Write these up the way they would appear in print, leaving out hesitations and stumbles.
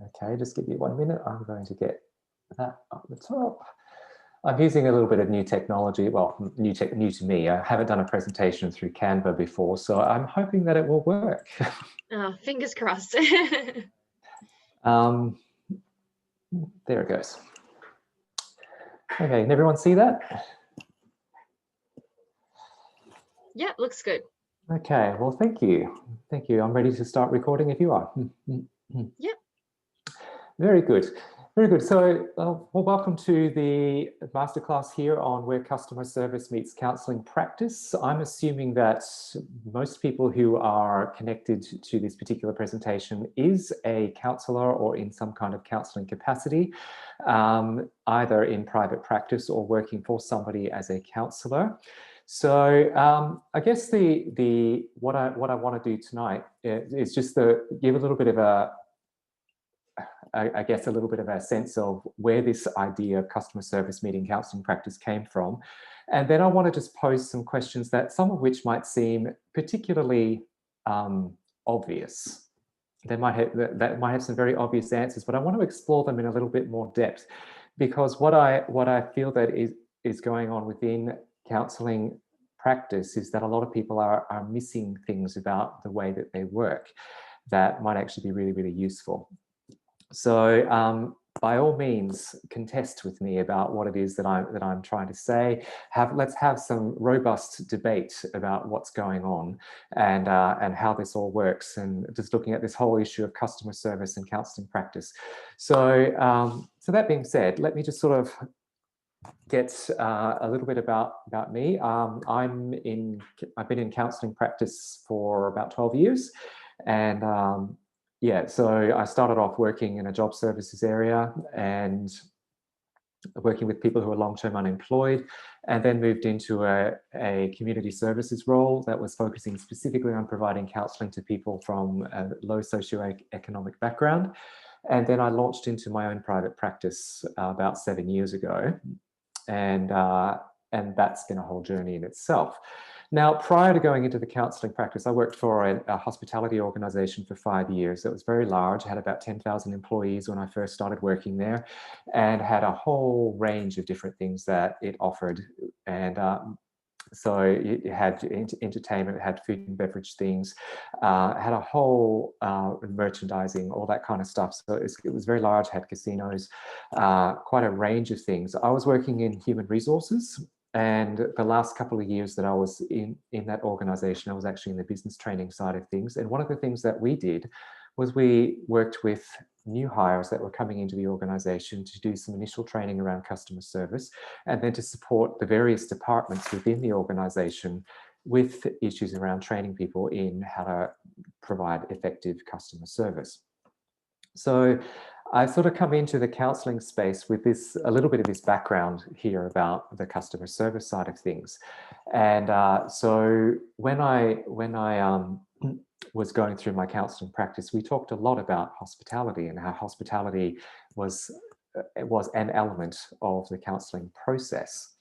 Okay, just give me 1 minute. I'm going to get that up the top. I'm using a little bit of new technology. Well, new to me. I haven't done a presentation through Canva before, so I'm hoping that it will work. Oh, fingers crossed. There it goes. Okay, can everyone see that? Yeah, looks good. Okay, well, thank you. Thank you. I'm ready to start recording if you are. Yep. Very good. Very good. So, well, welcome to the masterclass here on where customer service meets counselling practice. I'm assuming that most people who are connected to this particular presentation is a counsellor or in some kind of counselling capacity, either in private practice or working for somebody as a counsellor. So I guess what I want to do tonight is just to give a little bit of a little bit of a sense of where this idea of customer service meeting counselling practice came from. And then I want to just pose some questions that some of which might seem particularly obvious. That might have some very obvious answers, but I want to explore them in a little bit more depth, because what I feel that is going on within counselling practice is that a lot of people are missing things about the way that they work that might actually be really, really useful. So by all means, contest with me about what it is that I'm trying to say. Let's have some robust debate about what's going on and how this all works, and just looking at this whole issue of customer service and counselling practice. So that being said, let me just sort of get a little bit about me. I've been in counselling practice for about 12 years, and yeah, so I started off working in a job services area and working with people who are long-term unemployed, and then moved into a community services role that was focusing specifically on providing counselling to people from a low socioeconomic background. And then I launched into my own private practice about 7 years ago, and that's been a whole journey in itself. Now, prior to going into the counselling practice, I worked for a hospitality organisation for 5 years. It was very large, had about 10,000 employees when I first started working there, and had a whole range of different things that it offered. And so it had entertainment, it had food and beverage things, had a whole merchandising, all that kind of stuff. So it was very large, had casinos, quite a range of things. I was working in human resources, and the last couple of years that I was in that organisation, I was actually in the business training side of things. And one of the things that we did was we worked with new hires that were coming into the organisation to do some initial training around customer service, and then to support the various departments within the organisation with issues around training people in how to provide effective customer service. So I've sort of come into the counselling space with a little bit of this background here about the customer service side of things. And so when I was going through my counselling practice, we talked a lot about hospitality and how hospitality was an element of the counselling process.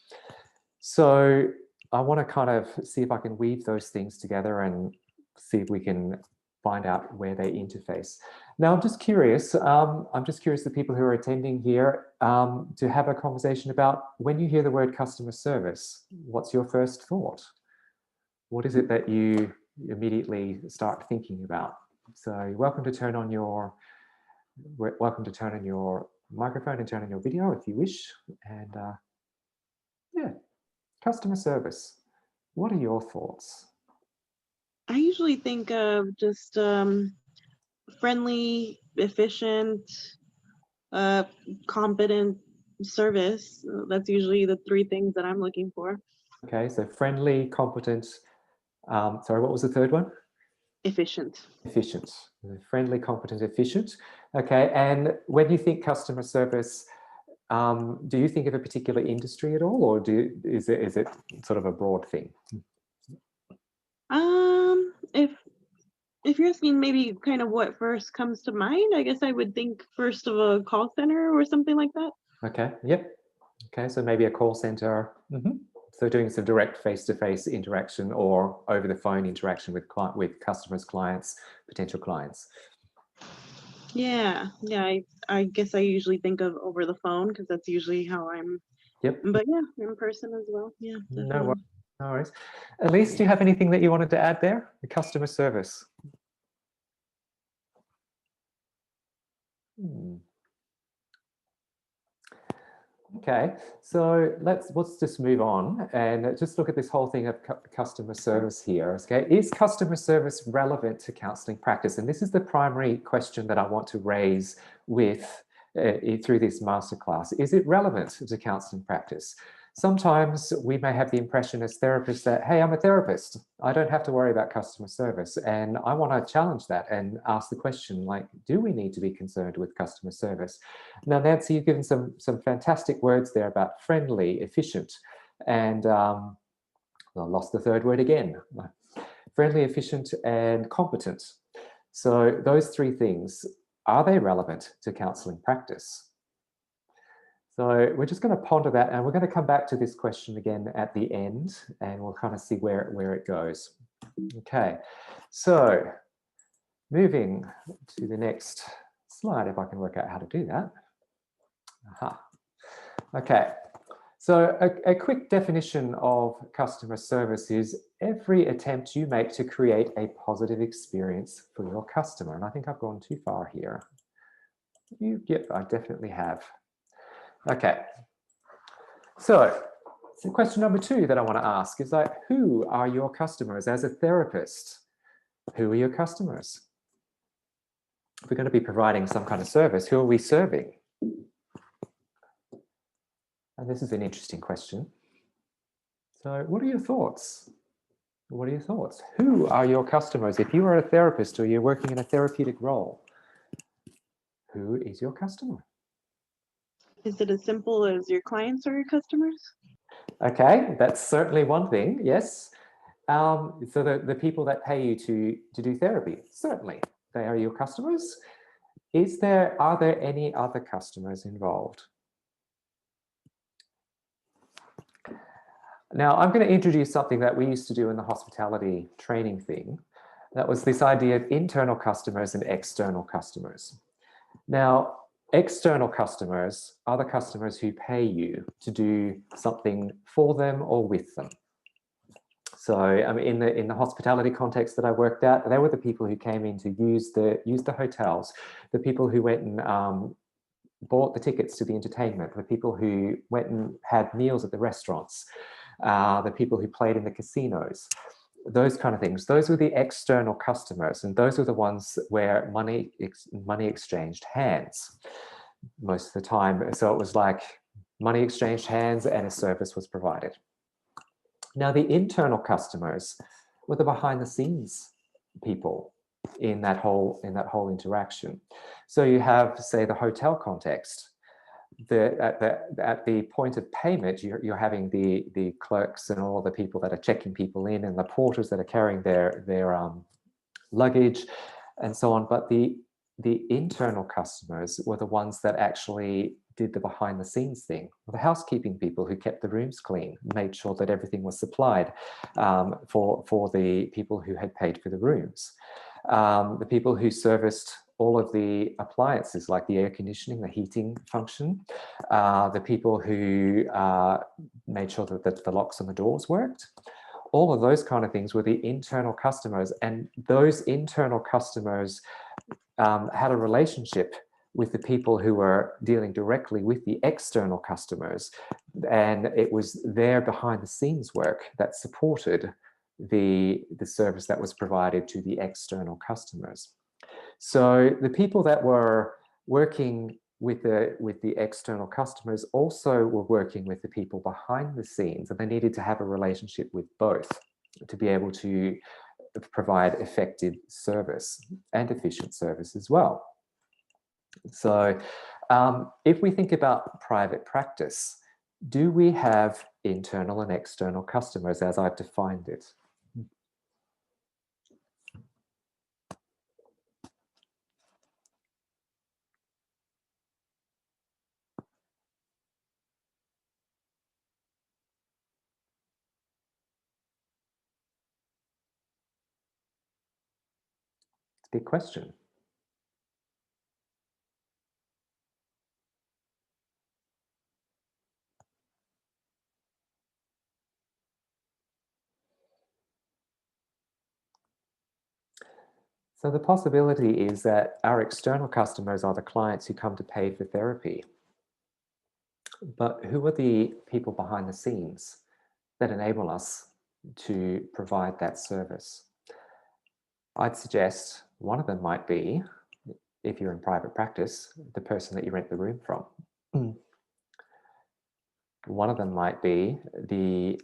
So I want to kind of see if I can weave those things together and see if we can find out where they interface. Now, I'm just curious the people who are attending here to have a conversation about, when you hear the word customer service, what's your first thought? What is it that you immediately start thinking about? So you're welcome to turn on your microphone and turn on your video if you wish. And yeah, customer service. What are your thoughts? I usually think of just friendly, efficient, competent service. That's usually the three things that I'm looking for. Okay, so friendly, competent. Sorry, what was the third one? Efficient. Efficient. Friendly, competent, efficient. Okay, and when you think customer service, do you think of a particular industry at all, or is it sort of a broad thing? If you're asking maybe kind of what first comes to mind, I guess I would think first of a call center or something like that. Okay, yep. Okay, so maybe a call center. So doing some direct face-to-face interaction or over the phone interaction with customers, clients, potential clients. Yeah, I guess I usually think of over the phone because that's usually how I'm. Yep. But yeah, in person as well. Yeah, No definitely. worries. No worries. Elise, do you have anything that you wanted to add there? The customer service. Okay, so let's just move on and just look at this whole thing of customer service here. Okay, is customer service relevant to counselling practice? And this is the primary question that I want to raise with through this masterclass. Is it relevant to counselling practice? Sometimes we may have the impression as therapists that, hey, I'm a therapist. I don't have to worry about customer service. And I want to challenge that and ask the question, like, do we need to be concerned with customer service? Now, Nancy, you've given some fantastic words there about friendly, efficient, and I lost the third word again. Friendly, efficient, and competent. So those three things, are they relevant to counselling practice? So we're just going to ponder that, and we're going to come back to this question again at the end, and we'll kind of see where it goes. Okay, so moving to the next slide, if I can work out how to do that. Aha. Okay, so a quick definition of customer service is every attempt you make to create a positive experience for your customer. And I think I've gone too far here. Yep, I definitely have. Okay, so question number 2 that I want to ask is like, who are your customers? As a therapist, who are your customers? If we're going to be providing some kind of service, who are we serving? And this is an interesting question. So what are your thoughts? What are your thoughts? Who are your customers? If you are a therapist or you're working in a therapeutic role, who is your customer? Is it as simple as your clients are your customers? Okay, that's certainly one thing, yes. So the people that pay you to do therapy, certainly, they are your customers. Are there any other customers involved? Now, I'm going to introduce something that we used to do in the hospitality training thing. That was this idea of internal customers and external customers. Now, external customers are the customers who pay you to do something for them or with them. So I mean, in the hospitality context that I worked at, they were the people who came in to use the hotels, the people who went and bought the tickets to the entertainment, the people who went and had meals at the restaurants, the people who played in the casinos, those kind of things. Those were the external customers, and those were the ones where money exchanged hands most of the time. So it was like money exchanged hands and a service was provided. Now, the internal customers were the behind the scenes people in that whole interaction. So you have, say, the hotel context. At the point of payment, you're having the clerks and all the people that are checking people in, and the porters that are carrying their luggage and so on. But the internal customers were the ones that actually did the behind the scenes thing. The housekeeping people who kept the rooms clean, made sure that everything was supplied for the people who had paid for the rooms. The people who serviced all of the appliances like the air conditioning, the heating function, the people who made sure that the locks on the doors worked. All of those kind of things were the internal customers, and those internal customers had a relationship with the people who were dealing directly with the external customers, and it was their behind the scenes work that supported the service that was provided to the external customers. So the people that were working with the external customers also were working with the people behind the scenes, and they needed to have a relationship with both to be able to provide effective service and efficient service as well. So if we think about private practice, do we have internal and external customers as I've defined it? It's a big question. So the possibility is that our external customers are the clients who come to pay for therapy. But who are the people behind the scenes that enable us to provide that service? I'd suggest one of them might be, if you're in private practice, the person that you rent the room from. One of them might be the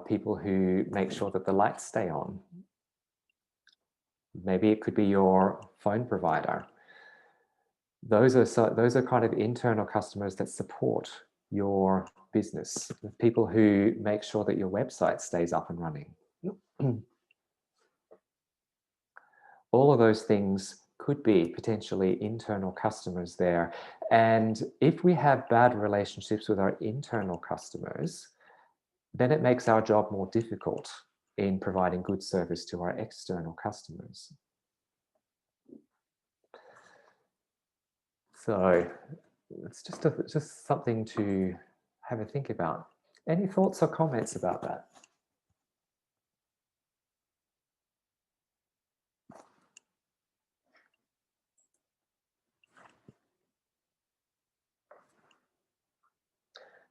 people who make sure that the lights stay on. Maybe it could be your phone provider. Those are kind of internal customers that support your business. The people who make sure that your website stays up and running. All of those things could be potentially internal customers there. And if we have bad relationships with our internal customers, then it makes our job more difficult in providing good service to our external customers. So it's just something to have a think about. Any thoughts or comments about that?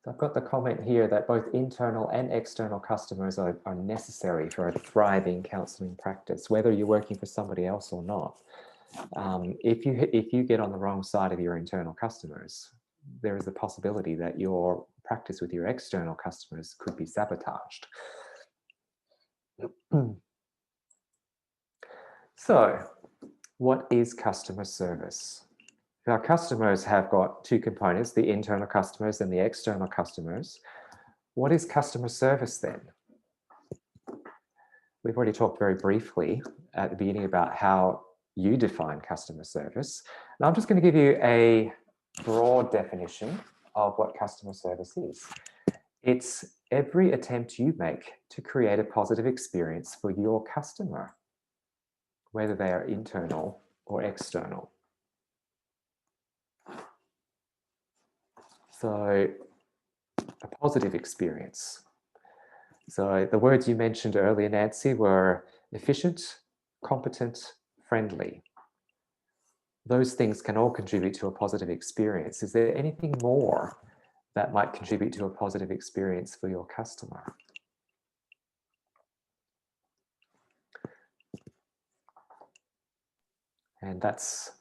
So I've got the comment here that both internal and external customers are necessary for a thriving counseling practice, whether you're working for somebody else or not. If you get on the wrong side of your internal customers, there is a possibility that your practice with your external customers could be sabotaged. So, what is customer service? Our customers have got two components, the internal customers and the external customers. What is customer service then? We've already talked very briefly at the beginning about how you define customer service. Now I'm just going to give you a broad definition of what customer service is. It's every attempt you make to create a positive experience for your customer, whether they are internal or external. So a positive experience. So the words you mentioned earlier, Nancy, were efficient, competent, friendly. Those things can all contribute to a positive experience. Is there anything more that might contribute to a positive experience for your customer? And that's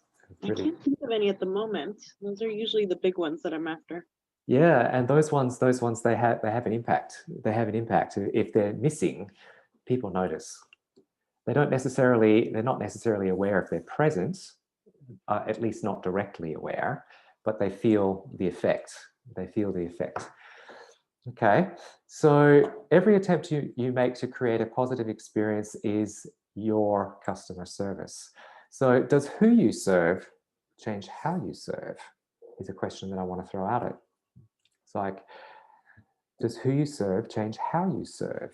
really... I can't think of any at the moment. Those are usually the big ones that I'm after. Yeah, and those ones they have an impact. They have an impact. If they're missing, people notice. They're not necessarily aware if they're present, at least not directly aware, but they feel the effect. They feel the effect. Okay, so every attempt you make to create a positive experience is your customer service. So does who you serve change how you serve? Is a question that I want to throw out at. It's like, does who you serve change how you serve?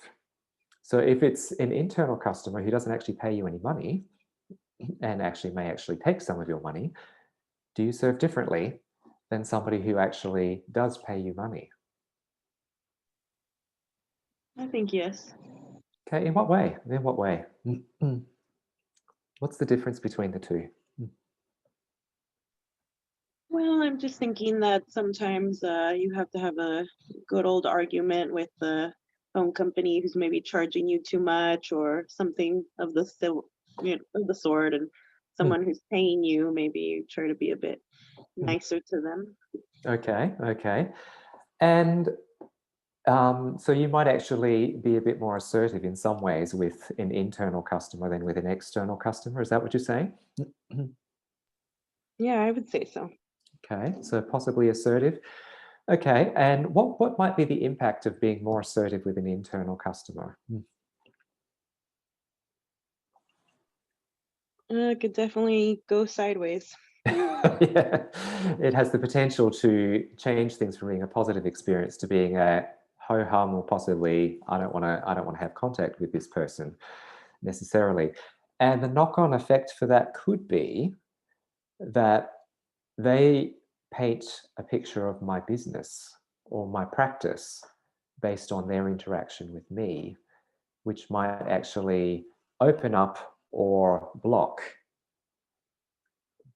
So if it's an internal customer who doesn't actually pay you any money and may actually take some of your money, do you serve differently than somebody who actually does pay you money? I think yes. Okay, in what way? In what way? What's the difference between the two? Well, I'm just thinking that sometimes you have to have a good old argument with the phone company who's maybe charging you too much or something of the sort, and someone who's paying you, maybe you try to be a bit nicer to them. Okay. And so you might actually be a bit more assertive in some ways with an internal customer than with an external customer. Is that what you're saying? Yeah, I would say so. Okay, so possibly assertive. Okay, and what might be the impact of being more assertive with an internal customer? It could definitely go sideways. Yeah, it has the potential to change things from being a positive experience to being a ho-hum, or possibly I don't want to have contact with this person necessarily. And the knock-on effect for that could be that they paint a picture of my business or my practice based on their interaction with me, which might actually open up or block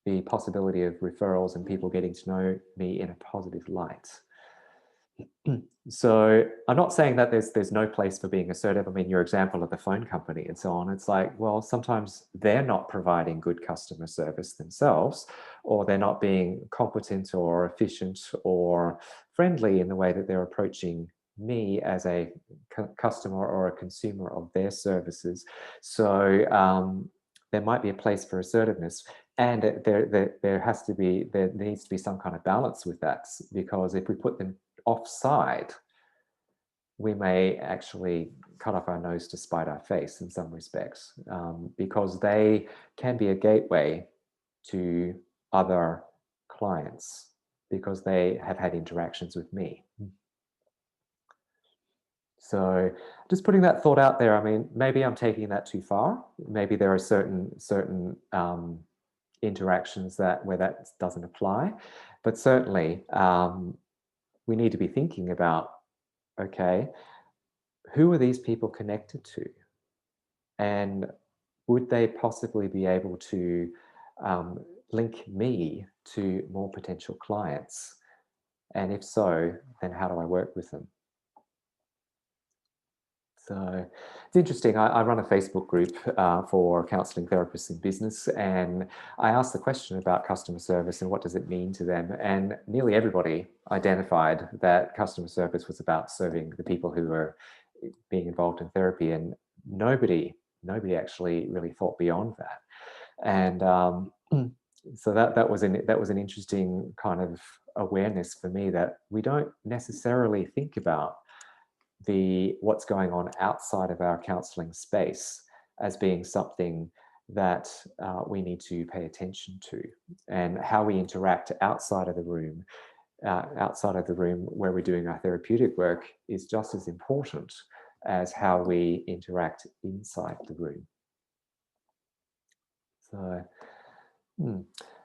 the possibility of referrals and people getting to know me in a positive light. So I'm not saying that there's no place for being assertive. I mean, your example of the phone company and so on, it's like, well, sometimes they're not providing good customer service themselves, or they're not being competent or efficient or friendly in the way that they're approaching me as a customer or a consumer of their services. So there might be a place for assertiveness, and there needs to be some kind of balance with that, because if we put them offside, we may actually cut off our nose to spite our face in some respects, because they can be a gateway to other clients because they have had interactions with me. So just putting that thought out there. I mean, maybe I'm taking that too far. Maybe there are certain interactions where that doesn't apply, but certainly we need to be thinking about, okay, who are these people connected to? And would they possibly be able to link me to more potential clients? And if so, then how do I work with them? So it's interesting. I run a Facebook group for counselling therapists in business, and I asked the question about customer service and what does it mean to them. And nearly everybody identified that customer service was about serving the people who were being involved in therapy, and nobody actually really thought beyond that. And so that was an interesting kind of awareness for me, that we don't necessarily think about what's going on outside of our counseling space as being something that we need to pay attention to, and how we interact outside of the room where we're doing our therapeutic work is just as important as how we interact inside the room.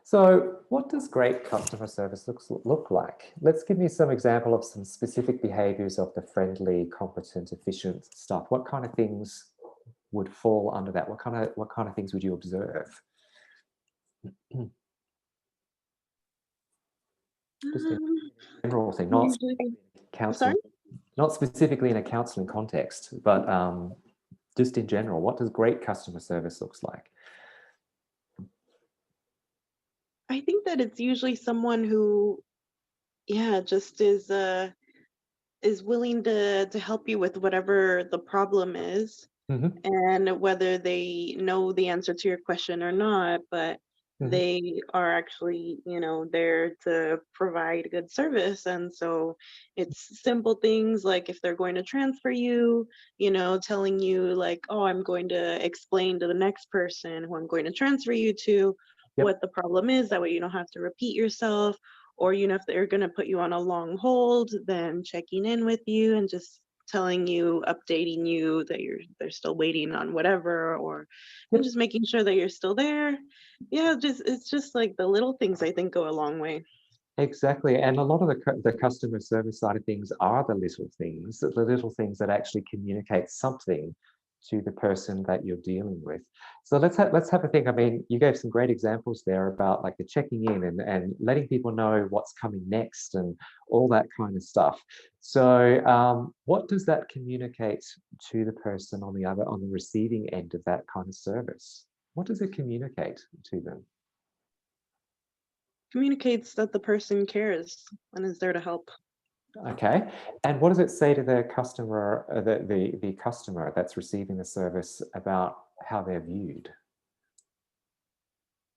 So what does great customer service look like? Let's give me some example of some specific behaviors of the friendly, competent, efficient stuff. What kind of things would fall under that? What kind of things would you observe? Just a general thing, not specifically in a counseling context, but just in general. What does great customer service looks like? I think that it's usually someone who, just is willing to help you with whatever the problem is, and whether they know the answer to your question or not, but they are actually, there to provide good service. And so it's simple things like if they're going to transfer you, telling you like, oh, I'm going to explain to the next person who I'm going to transfer you to what the problem is. That way you don't have to repeat yourself. Or, if they're going to put you on a long hold, then checking in with you and just telling you, updating you that they're still waiting on whatever, or just making sure that you're still there. It's just like the little things, I think, go a long way. Exactly. And a lot of the customer service side of things are the little things that actually communicate something to the person that you're dealing with. So let's have a think. I mean, you gave some great examples there about like the checking in and letting people know what's coming next and all that kind of stuff. So what does that communicate to the person on the receiving end of that kind of service? What does it communicate to them? Communicates that the person cares and is there to help. Okay, and what does it say to the customer, the customer that's receiving the service, about how they're viewed?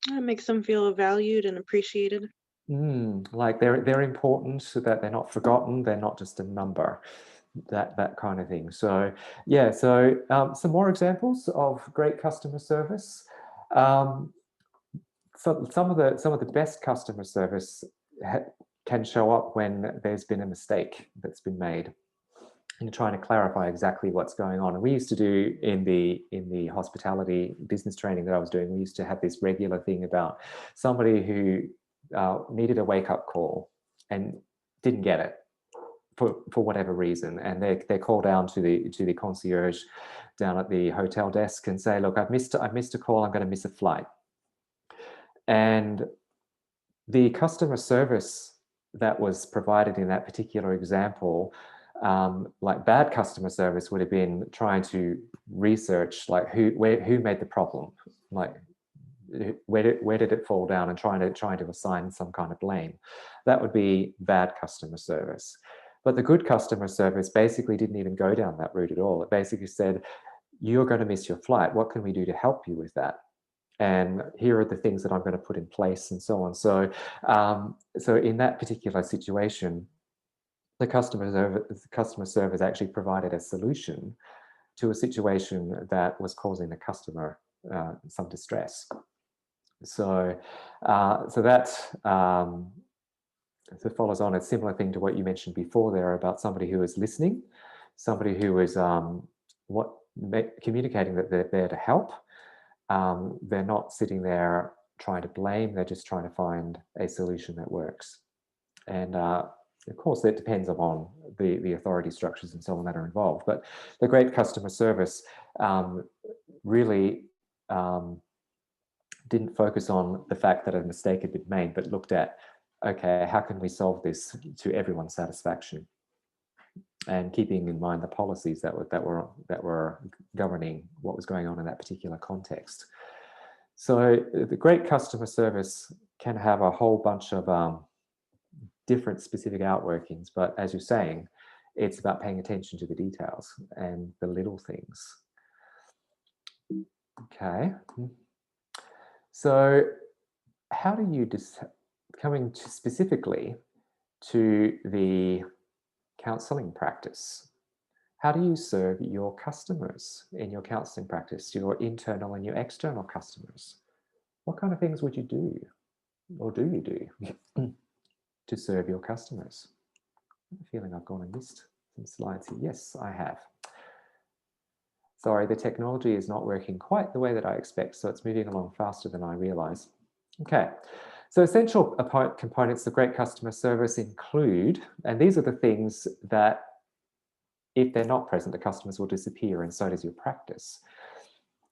It makes them feel valued and appreciated. Like they're important, so that they're not forgotten. They're not just a number. That kind of thing. So yeah. So some more examples of great customer service. So some of the best customer service can show up when there's been a mistake that's been made, and trying to clarify exactly what's going on. And we used to do in the hospitality business training that I was doing, we used to have this regular thing about somebody who needed a wake-up call and didn't get it. for whatever reason, and they call down to the concierge down at the hotel desk and say, look, I've missed a call, I'm going to miss a flight. And the customer service that was provided in that particular example, like bad customer service would have been trying to research like who made the problem, like where did it fall down, and trying to assign some kind of blame. That would be bad customer service. But the good customer service basically didn't even go down that route at all. It basically said, you're going to miss your flight. What can we do to help you with that? And here are the things that I'm going to put in place, and so on. So, so in that particular situation, the customer service actually provided a solution to a situation that was causing the customer some distress. So, so that so follows on a similar thing to what you mentioned before there about somebody who is listening, somebody who is communicating that they're there to help. They're not sitting there trying to blame, they're just trying to find a solution that works. And of course, that depends upon the authority structures and so on that are involved. But the great customer service really didn't focus on the fact that a mistake had been made, but looked at, okay, how can we solve this to everyone's satisfaction? And keeping in mind the policies that were governing what was going on in that particular context. So the great customer service can have a whole bunch of different specific outworkings, but as you're saying, it's about paying attention to the details and the little things. Okay. So how do you coming specifically to the counseling practice, how do you serve your customers in your counseling practice, your internal and your external customers? What kind of things would you do, or do you do to serve your customers? I have a feeling I've gone and missed some slides here. Yes, I have. Sorry, the technology is not working quite the way that I expect, so it's moving along faster than I realize. Okay. So essential components of great customer service include, and these are the things that if they're not present, the customers will disappear, and so does your practice.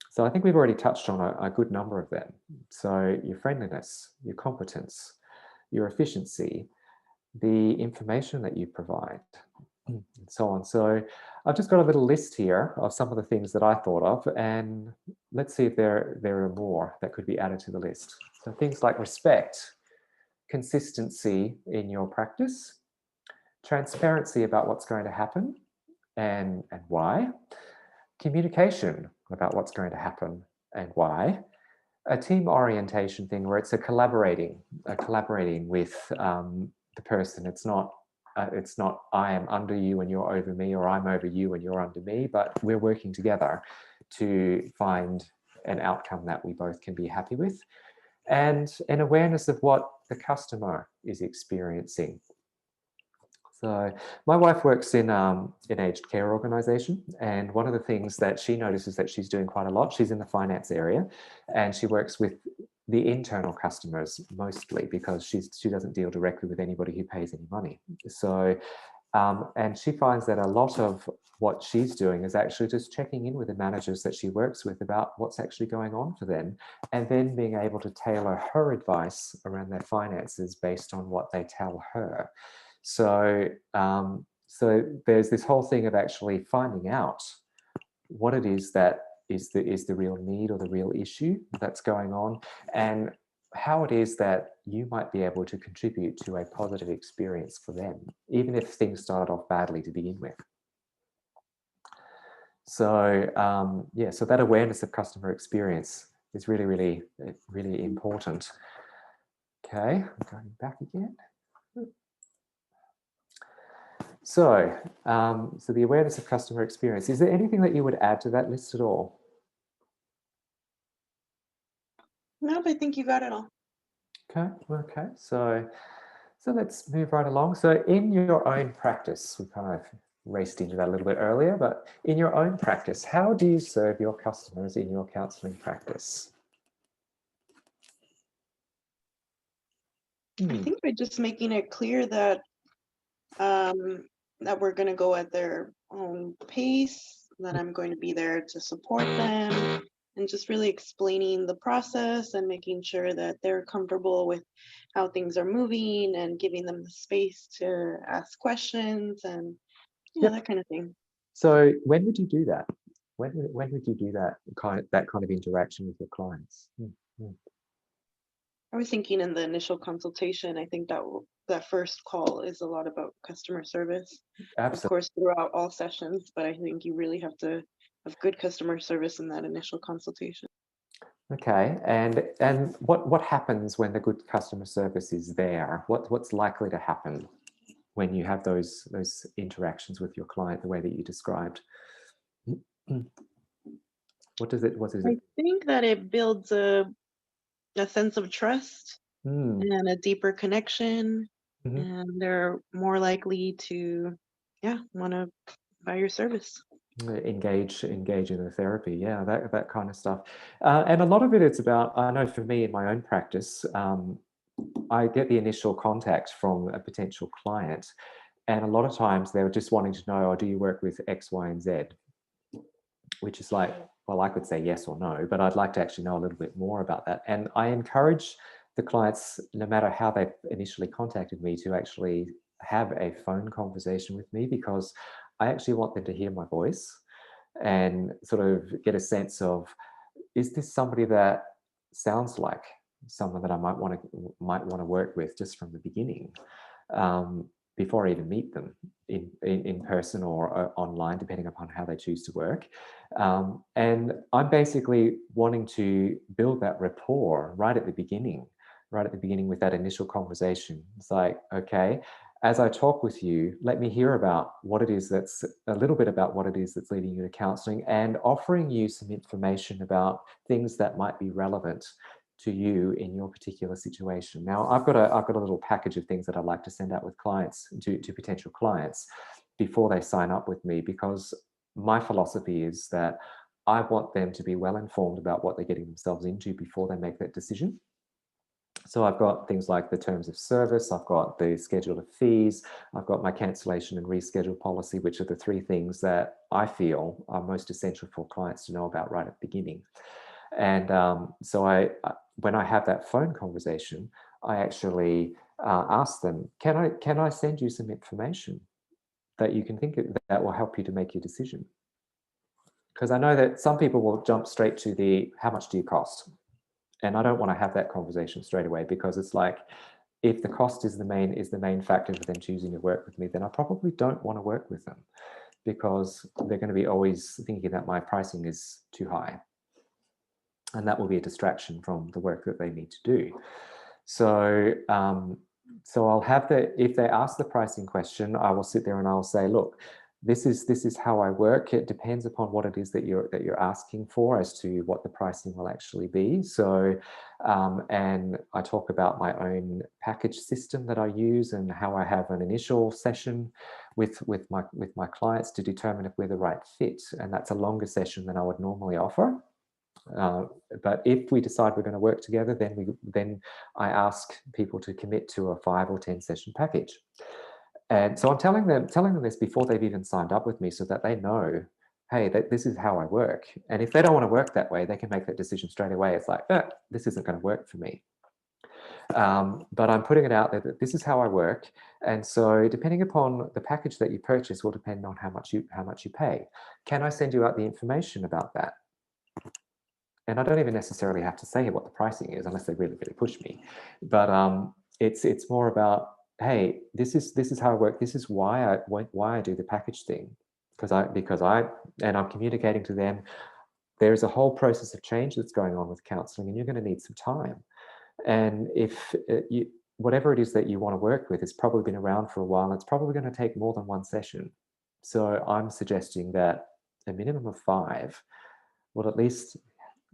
So I think we've already touched on a good number of them. So your friendliness, your competence, your efficiency, the information that you provide, and so on. So I've just got a little list here of some of the things that I thought of, and let's see if there are more that could be added to the list. So things like respect, consistency in your practice, transparency about what's going to happen and why, communication about what's going to happen and why, a team orientation thing where it's a collaborating with the person. It's not I am under you and you're over me, or I'm over you and you're under me, but we're working together to find an outcome that we both can be happy with. And an awareness of what the customer is experiencing. So my wife works in an aged care organisation, and one of the things that she notices that she's doing quite a lot, she's in the finance area, and she works with the internal customers mostly because she doesn't deal directly with anybody who pays any money. So, and she finds that a lot of what she's doing is actually just checking in with the managers that she works with about what's actually going on for them, and then being able to tailor her advice around their finances based on what they tell her. So, so there's this whole thing of actually finding out what it is that is the real need or the real issue that's going on, and how it is that you might be able to contribute to a positive experience for them, even if things started off badly to begin with. So yeah, so that awareness of customer experience is really, really, really important. Okay, I'm going back again. So, so the awareness of customer experience. Is there anything that you would add to that list at all? No, I think you got it all. Okay, okay. So let's move right along. So in your own practice, we kind of raced into that a little bit earlier, but in your own practice, how do you serve your customers in your counseling practice? I think by just making it clear that that we're going to go at their own pace, that I'm going to be there to support them, and just really explaining the process and making sure that they're comfortable with how things are moving and giving them the space to ask questions and that kind of thing. So when would you do that? When would you do that kind of interaction with your clients? I was thinking in the initial consultation, I think that first call is a lot about customer service. Absolutely. Of course, throughout all sessions, but I think you really have to have good customer service in that initial consultation. Okay, and what happens when the good customer service is there? What's likely to happen when you have those interactions with your client the way that you described? What is it? I think that it builds a sense of trust and a deeper connection, and they're more likely to want to buy your service. Engage in the therapy, that kind of stuff. And a lot of it's about, I know for me in my own practice, I get the initial contact from a potential client, and a lot of times they're just wanting to know, do you work with X, Y, and Z? Which is like, well, I could say yes or no, but I'd like to actually know a little bit more about that. And I encourage the clients, no matter how they initially contacted me, to actually have a phone conversation with me, because I actually want them to hear my voice and sort of get a sense of, is this somebody that sounds like someone that I might want to work with just from the beginning, before I even meet them in person or online, depending upon how they choose to work. And I'm basically wanting to build that rapport right at the beginning with that initial conversation. It's like, okay, as I talk with you, let me hear about what it is that's a little bit about what it is that's leading you to counseling, and offering you some information about things that might be relevant to you in your particular situation. Now, I've got a little package of things that I'd like to send out with clients, to potential clients, before they sign up with me, because my philosophy is that I want them to be well informed about what they're getting themselves into before they make that decision. So I've got things like the terms of service, I've got the schedule of fees, I've got my cancellation and reschedule policy, which are the three things that I feel are most essential for clients to know about right at the beginning. And so when I have that phone conversation, I actually ask them, can I send you some information that you can think of that will help you to make your decision? Because I know that some people will jump straight to the, how much do you cost? And I don't want to have that conversation straight away, because it's like, if the cost is the main factor for them choosing to work with me, then I probably don't want to work with them, because they're going to be always thinking that my pricing is too high. And that will be a distraction from the work that they need to do. So, so I'll have if they ask the pricing question, I will sit there and I'll say, look, this is how I work. It depends upon what it is that you're asking for as to what the pricing will actually be. So, and I talk about my own package system that I use, and how I have an initial session with my clients to determine if we're the right fit, and that's a longer session than I would normally offer. But if we decide we're going to work together, then I ask people to commit to a 5 or 10 session package. And so I'm telling them this before they've even signed up with me, so that they know, hey, this is how I work. And if they don't want to work that way, they can make that decision straight away. It's like, this isn't going to work for me. But I'm putting it out there that this is how I work. And so depending upon the package that you purchase will depend on how much you pay. Can I send you out the information about that? And I don't even necessarily have to say what the pricing is, unless they really, really push me. But it's more about, hey, this is how I work. This is why I do the package thing, because I'm communicating to them. There is a whole process of change that's going on with counselling, and you're going to need some time. And if whatever it is that you want to work with has probably been around for a while, it's probably going to take more than one session. So I'm suggesting that a minimum of 5 will at least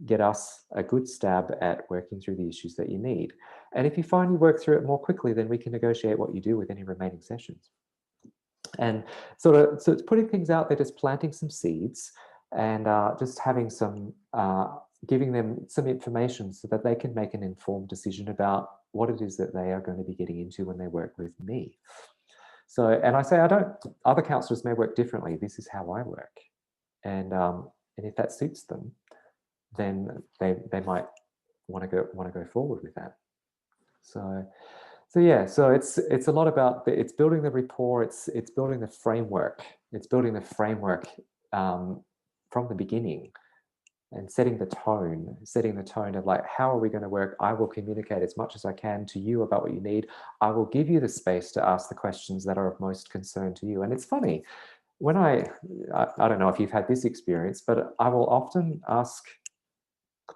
get us a good stab at working through the issues that you need. And if you find you work through it more quickly, then we can negotiate what you do with any remaining sessions. And so it's putting things out there, just planting some seeds, and just having some, giving them some information so that they can make an informed decision about what it is that they are going to be getting into when they work with me. So, and I say, other counsellors may work differently. This is how I work. And if that suits them, then they might want to go forward with that. So yeah, so it's a lot about it's building the rapport, it's building the framework, from the beginning, and setting the tone of like, how are we going to work? I will communicate as much as I can to you about what you need. I will give you the space to ask the questions that are of most concern to you. And it's funny, when I don't know if you've had this experience, but I will often ask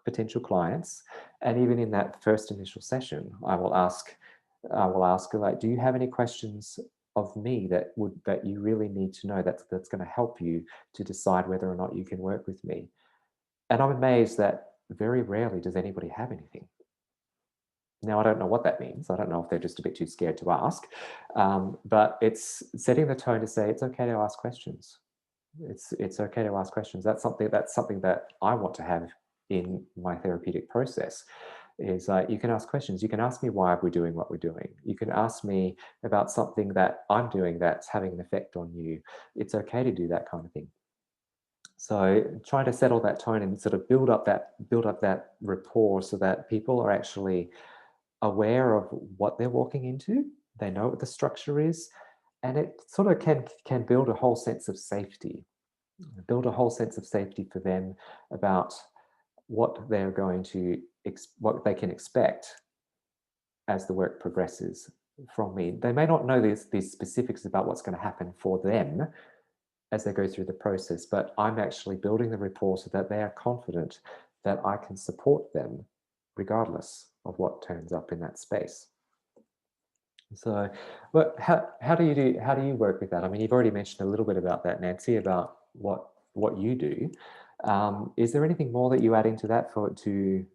potential clients, and even in that first initial session, I will ask like, do you have any questions of me that you really need to know that's going to help you to decide whether or not you can work with me? And I'm amazed that very rarely does anybody have anything. Now, I don't know what that means. I don't know if they're just a bit too scared to ask, but it's setting the tone to say it's okay to ask questions. It's okay to ask questions. That's something that I want to have in my therapeutic process. Is you can ask questions. You can ask me why we're doing what we're doing. You can ask me about something that I'm doing that's having an effect on you. It's okay to do that kind of thing. So trying to settle that tone and sort of build up that rapport so that people are actually aware of what they're walking into. They know what the structure is, and it sort of can build a whole sense of safety. Build a whole sense of safety for them about what they're going to what they can expect as the work progresses from me. They may not know these specifics about what's going to happen for them as they go through the process, but I'm actually building the rapport so that they are confident that I can support them regardless of what turns up in that space. So, but how do you work with that? I mean, you've already mentioned a little bit about that, Nancy, about what you do. Is there anything more that you add into that to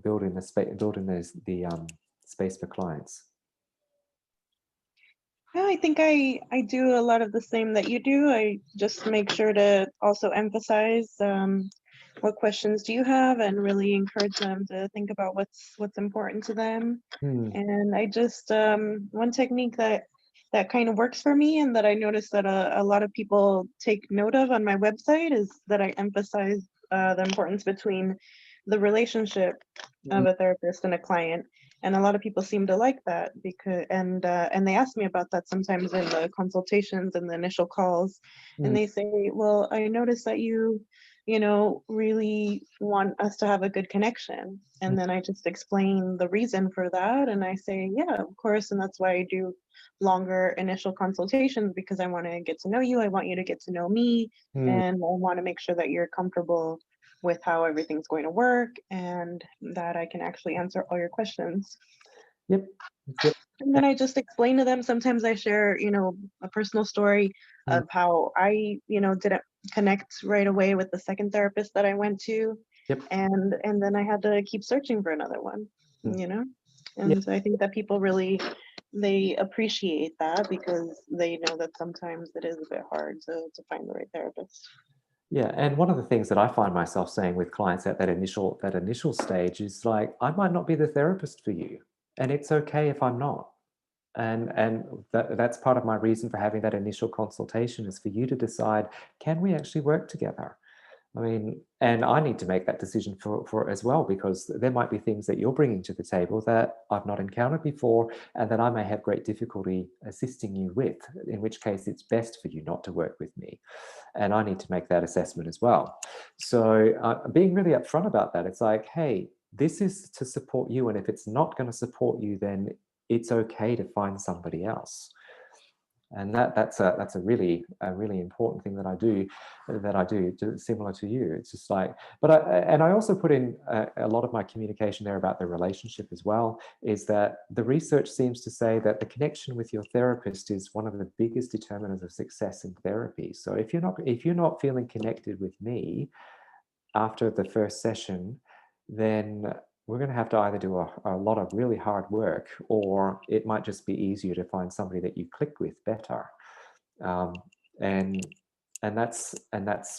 building the space for clients? Yeah, I think I do a lot of the same that you do. I just make sure to also emphasize what questions do you have, and really encourage them to think about what's important to them. And I just one technique that kind of works for me, and that I noticed that a lot of people take note of on my website, is that I emphasize the importance between the relationship of a therapist and a client. And a lot of people seem to like that, because and they ask me about that sometimes in the consultations and the initial calls. And they say, well, I noticed that you really want us to have a good connection. And then I just explain the reason for that, and I say, yeah, of course, and that's why I do longer initial consultations, because I want to get to know you, I want you to get to know me, and I want to make sure that you're comfortable with how everything's going to work, and that I can actually answer all your questions. Yep. And then I just explain to them. Sometimes I share, a personal story of how I, didn't connect right away with the second therapist that I went to. Yep. And then I had to keep searching for another one, And so I think that people really, they appreciate that, because they know that sometimes it is a bit hard to find the right therapist. Yeah, and one of the things that I find myself saying with clients at that initial stage is like, I might not be the therapist for you, and it's okay if I'm not. And that's part of my reason for having that initial consultation, is for you to decide, can we actually work together? I mean, and I need to make that decision for as well, because there might be things that you're bringing to the table that I've not encountered before, and that I may have great difficulty assisting you with, in which case it's best for you not to work with me. And I need to make that assessment as well. So being really upfront about that, it's like, hey, this is to support you, and if it's not going to support you, then it's okay to find somebody else. And that's a really important thing that I do similar to you. It's just like, but I also put in a lot of my communication there about the relationship as well, is that the research seems to say that the connection with your therapist is one of the biggest determinants of success in therapy. So if you're not feeling connected with me after the first session, then we're going to have to either do a lot of really hard work, or it might just be easier to find somebody that you click with better. And that's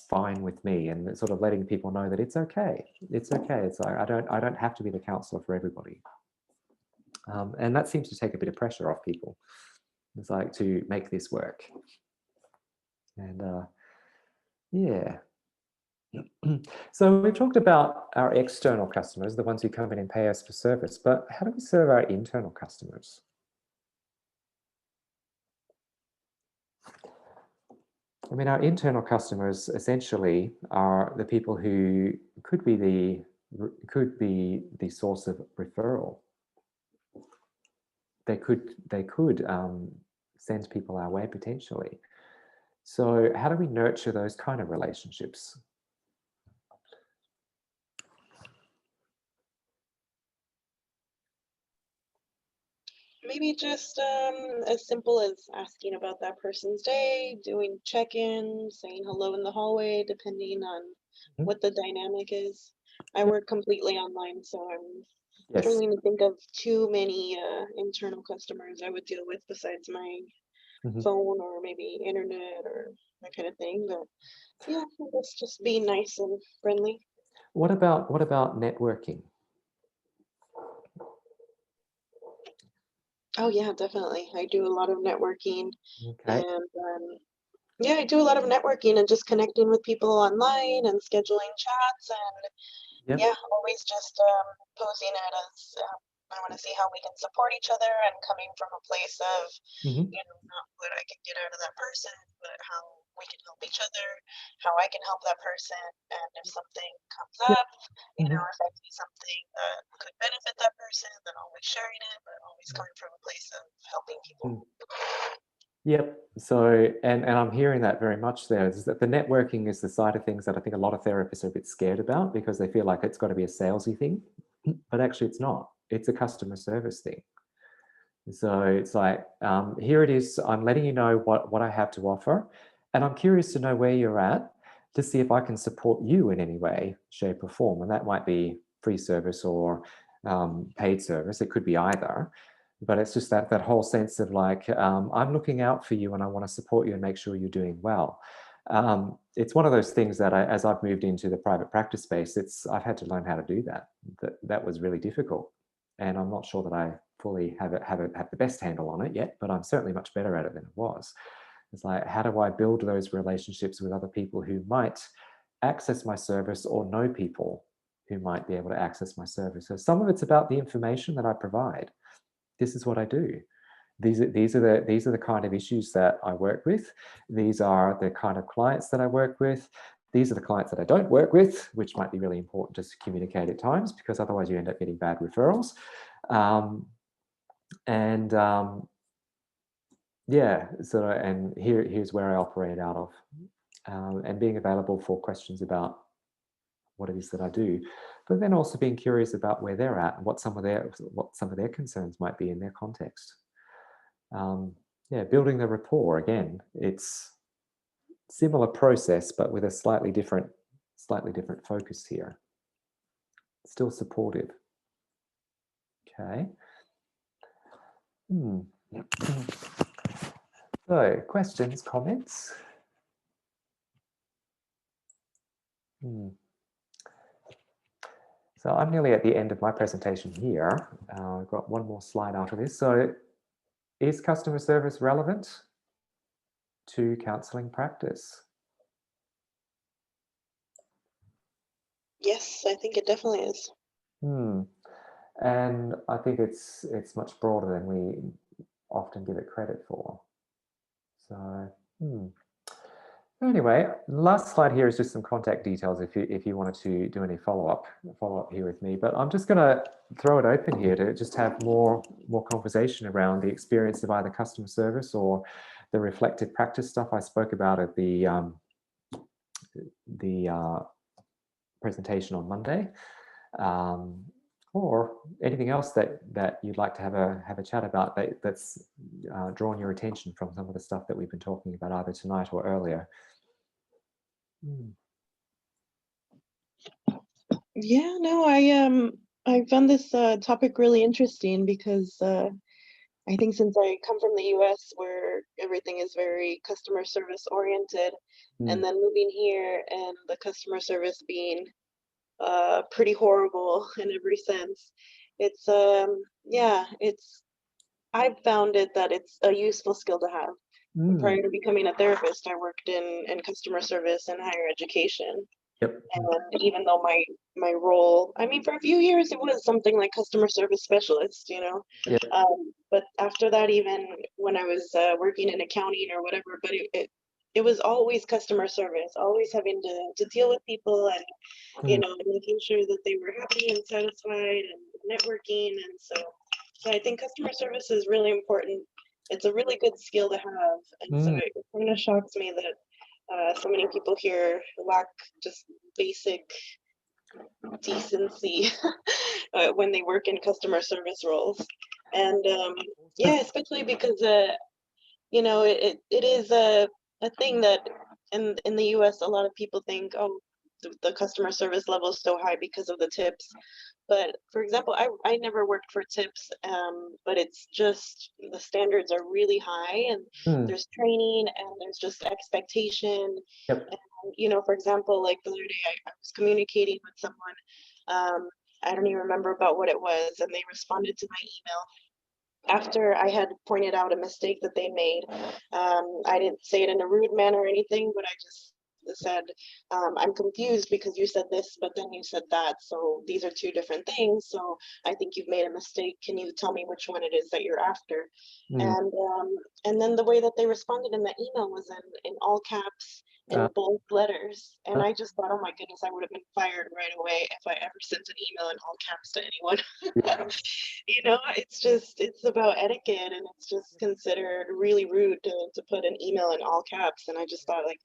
fine with me, and sort of letting people know that it's okay. It's okay. It's like, I don't have to be the counselor for everybody. And that seems to take a bit of pressure off people. It's like to make this work. And yeah. So we've talked about our external customers, the ones who come in and pay us for service, but how do we serve our internal customers? I mean, our internal customers essentially are the people who could be the source of referral. They could send people our way potentially. So how do we nurture those kind of relationships? Maybe just as simple as asking about that person's day, doing check-ins, saying hello in the hallway, depending on what the dynamic is. I work completely online, so I'm struggling to think of too many internal customers I would deal with besides my phone or maybe internet or that kind of thing. But yeah, let's just be nice and friendly. What about networking? Oh yeah, definitely. I do a lot of networking, Okay. and yeah, I do a lot of networking and just connecting with people online and scheduling chats, and Yep. yeah, always just posing it as I want to see how we can support each other, and coming from a place of not what I can get out of that person, but how we can help each other, how I can help that person, and if something comes up, if I see something that could benefit that person, then always sharing it, but always coming from a place of helping people. Yep. So, and I'm hearing that very much there, is that the networking is the side of things that I think a lot of therapists are a bit scared about because they feel like it's got to be a salesy thing, but actually it's not. It's a customer service thing. So it's like, here it is. I'm letting you know what I have to offer, and I'm curious to know where you're at to see if I can support you in any way, shape, or form. And that might be free service or paid service. It could be either. But it's just that whole sense of like, I'm looking out for you and I want to support you and make sure you're doing well. It's one of those things that as I've moved into the private practice space, I've had to learn how to do that. That was really difficult. And I'm not sure that I fully have the best handle on it yet, but I'm certainly much better at it than it was. It's like, how do I build those relationships with other people who might access my service or know people who might be able to access my service? So some of it's about the information that I provide. This is what I do. These are the kind of issues that I work with. These are the kind of clients that I work with. These are the clients that I don't work with, which might be really important just to communicate at times, because otherwise you end up getting bad referrals. Yeah, so, and here's where I operate out of, and being available for questions about what it is that I do, but then also being curious about where they're at and what some of their concerns might be in their context. Yeah, building the rapport, again, it's similar process, but with a slightly different focus here. Still supportive. Okay. So, questions, comments? So I'm nearly at the end of my presentation here. I've got one more slide after this. So is customer service relevant to counseling practice? Yes, I think it definitely is. And I think it's much broader than we often give it credit for. So anyway, last slide here is just some contact details if you wanted to do any follow-up here with me. But I'm just going to throw it open here to just have more conversation around the experience of either customer service or the reflective practice stuff I spoke about at the presentation on Monday, or anything else that you'd like to have a chat about that's drawn your attention from some of the stuff that we've been talking about either tonight or earlier. Yeah, no, I found this topic really interesting because I think since I come from the US where everything is very customer service oriented, and then moving here and the customer service being pretty horrible in every sense, it's yeah, it's I've found it that it's a useful skill to have. Mm, Prior to becoming a therapist, I worked in customer service and higher education. yep. And even though my role, I mean, for a few years it was something like customer service specialist, you know. Yep. But after that, even when I was working in accounting or whatever, but it was always customer service, always having to deal with people and, you Mm, know, making sure that they were happy and satisfied and networking. And so, yeah, I think customer service is really important. It's a really good skill to have. And so mm, it kind of shocks me that so many people here lack just basic decency when they work in customer service roles. And yeah, especially because you know, it is a thing that in the US, a lot of people think, oh, the customer service level is so high because of the tips. But for example, I never worked for tips, but it's just the standards are really high and mm, there's training and there's just expectation. yep. And, you know, for example, like the other day, I was communicating with someone. I don't even remember about what it was, and they responded to my email after I had pointed out a mistake that they made. I didn't say it in a rude manner or anything, but I just said, I'm confused because you said this, but then you said that. So these are two different things. So I think you've made a mistake. Can you tell me which one it is that you're after? Mm, And then the way that they responded in the email was in all caps in uh, bold letters. And uh, I just thought, oh my goodness, I would have been fired right away if I ever sent an email in all caps to yeah. anyone. You know, it's about etiquette and it's just considered really rude to put an email in all caps. And I just thought like,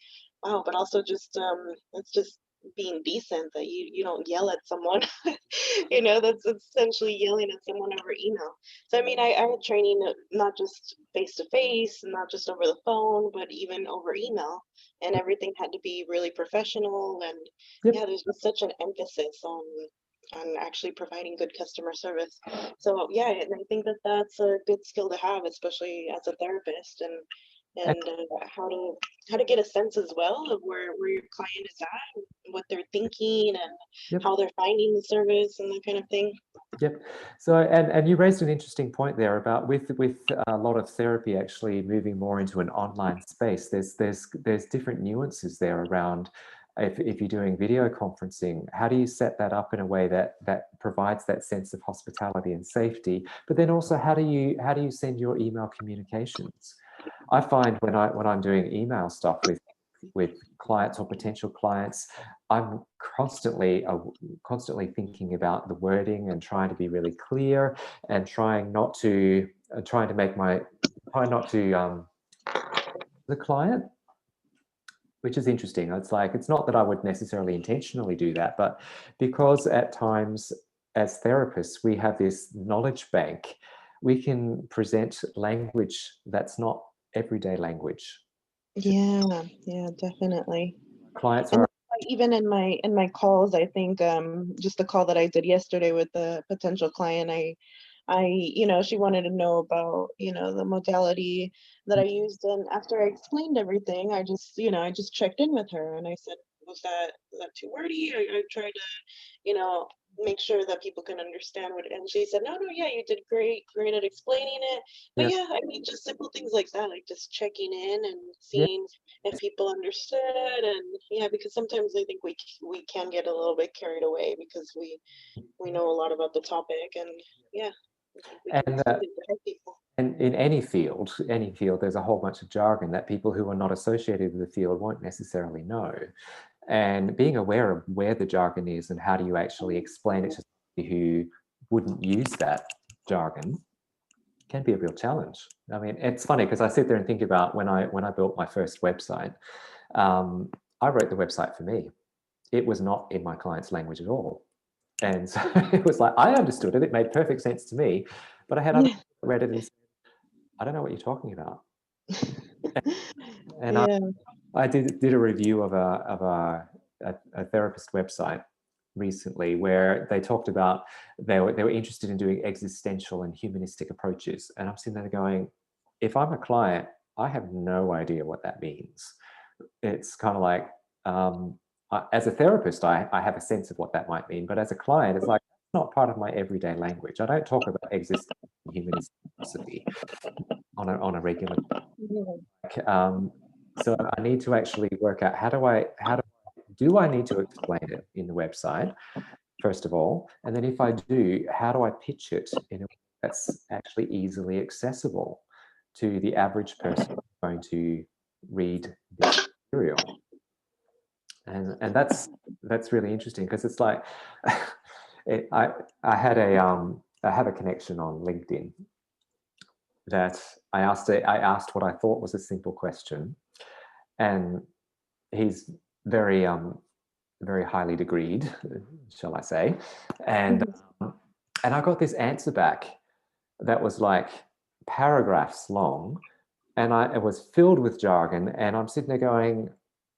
wow, but also just it's just being decent that you don't yell at someone. You know, that's essentially yelling at someone over email. So I mean, I had training not just face to face, not just over the phone, but even over email. And everything had to be really professional. And Yep. yeah, there's just such an emphasis on actually providing good customer service. So yeah, and I think that that's a good skill to have, especially as a therapist, And, and how to get a sense as well of where your client is at, what they're thinking, and yep. how they're finding the service and that kind of thing. Yep. So, and you raised an interesting point there about with a lot of therapy actually moving more into an online space. There's different nuances there around if you're doing video conferencing, how do you set that up in a way that provides that sense of hospitality and safety? But then also, how do you send your email communications? I find when I'm doing email stuff with clients or potential clients, I'm constantly thinking about the wording and trying to be really clear and trying to make my try not to the client, which is interesting. It's like it's not that I would necessarily intentionally do that, but because at times as therapists we have this knowledge bank, we can present language that's not everyday language. Yeah, yeah, definitely. Clients And are that's why even in my calls, I think just the call that I did yesterday with the potential client, she wanted to know about, the modality that I used. And after I explained everything, I just checked in with her and I said, was that too wordy? I tried to, make sure that people can understand what, and she said, no, no, yeah, you did great, great at explaining it. But yeah, yeah, I mean, just simple things like that, like just checking in and yeah. seeing if people understood. And yeah, because sometimes I think we can get a little bit carried away because we know a lot about the topic. And yeah, I think we can And explain it to help people. and in any field, there's a whole bunch of jargon that people who are not associated with the field won't necessarily know. And being aware of where the jargon is and how do you actually explain it to somebody who wouldn't use that jargon can be a real challenge. I mean, it's funny because I sit there and think about when I built my first website. um, I wrote the website for me. It was not in my client's language at all. And so it was like, I understood it. It made perfect sense to me. But I had other Yeah. people that read it and said, I don't know what you're talking about. And Yeah. I did a review of a therapist website recently where they talked about they were interested in doing existential and humanistic approaches. And I'm sitting there going, if I'm a client, I have no idea what that means. It's kind of like, as a therapist, I have a sense of what that might mean. But as a client, it's like, not part of my everyday language. I don't talk about existential humanist philosophy on a regular. So I need to actually work out how do I need to explain it in the website, first of all, and then if I do, how do I pitch it in a way that's actually easily accessible to the average person who's going to read this material. And that's really interesting, because it's like I have a connection on LinkedIn that I asked what I thought was a simple question, and he's very very highly degreed, shall I say, and I got this answer back that was like paragraphs long, and it was filled with jargon, and I'm sitting there going,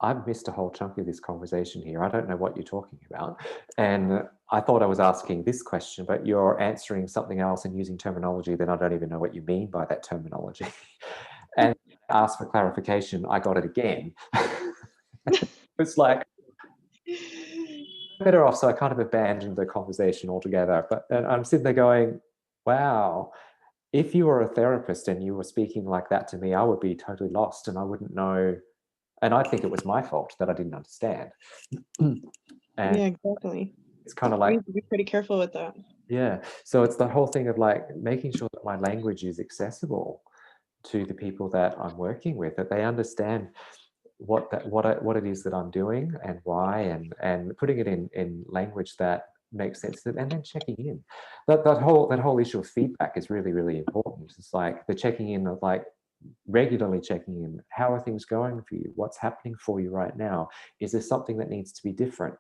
I've missed a whole chunk of this conversation here. I don't know what you're talking about. And I thought I was asking this question, but you're answering something else and using terminology that I don't even know what you mean by that terminology. And asked for clarification, I got it again. It's like, better off, so I kind of abandoned the conversation altogether. But I'm sitting there going, wow, if you were a therapist and you were speaking like that to me, I would be totally lost and I wouldn't know. And I think it was my fault that I didn't understand. And yeah, exactly. it's kind of like, we need to be pretty careful with that. yeah. So it's the whole thing of like making sure that my language is accessible to the people that I'm working with, that they understand what it is that I'm doing and why, and putting it in language that makes sense, and then checking in. That whole issue of feedback is really, really important. It's like the checking in of like regularly checking in. How are things going for you? What's happening for you right now? Is there something that needs to be different?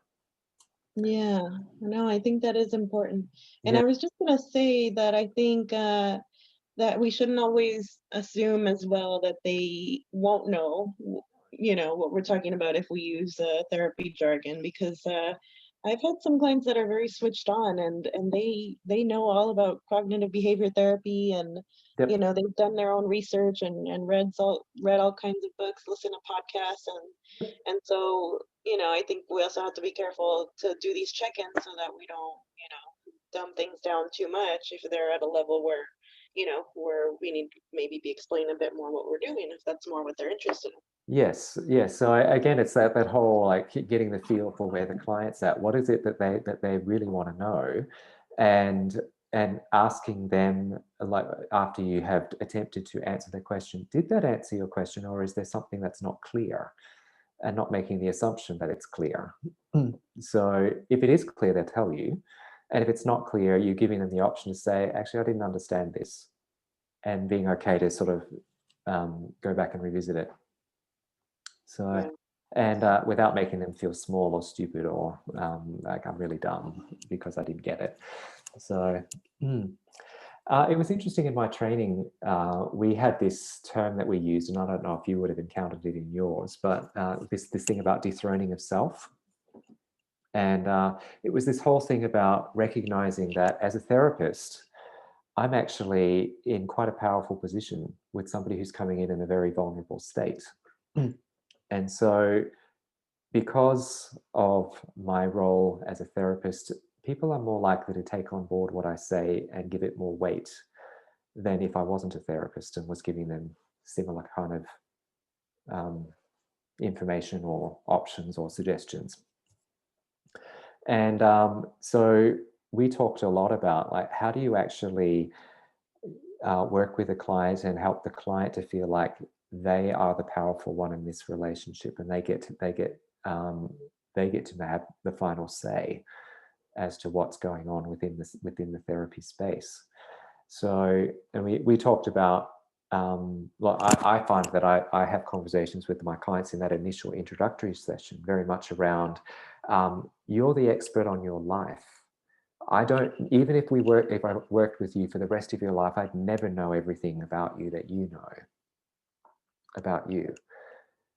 Yeah, no, I think that is important. And Yeah. I was just gonna say that I think that we shouldn't always assume as well that they won't know, what we're talking about if we use therapy jargon, because I've had some clients that are very switched on, and they know all about cognitive behavior therapy, and Yep. they've done their own research and read all kinds of books, listened to podcasts, and so I think we also have to be careful to do these check-ins so that we don't dumb things down too much if they're at a level where where we need to maybe be explaining a bit more what we're doing, if that's more what they're interested in. Yes, yes. So again, it's that whole like getting the feel for where the client's at. What is it that they really want to know, and asking them, like, after you have attempted to answer the question, did that answer your question, or is there something that's not clear, and not making the assumption that it's clear. So if it is clear, they'll tell you, and if it's not clear, you're giving them the option to say, actually, I didn't understand this, and being okay to sort of go back and revisit it. So, Yeah. and without making them feel small or stupid or like I'm really dumb because I didn't get it. So it was interesting in my training. We had this term that we used, and I don't know if you would have encountered it in yours, but this thing about dethroning of self. And it was this whole thing about recognizing that as a therapist, I'm actually in quite a powerful position with somebody who's coming in a very vulnerable state. And so because of my role as a therapist, people are more likely to take on board what I say and give it more weight than if I wasn't a therapist and was giving them similar kind of information or options or suggestions. And so we talked a lot about, like, how do you actually work with a client and help the client to feel like they are the powerful one in this relationship, and they get to have the final say as to what's going on within the therapy space. So, and we talked about, I find that I have conversations with my clients in that initial introductory session very much around, you're the expert on your life. I don't, even if I worked with you for the rest of your life, I'd never know everything about you that you know about you.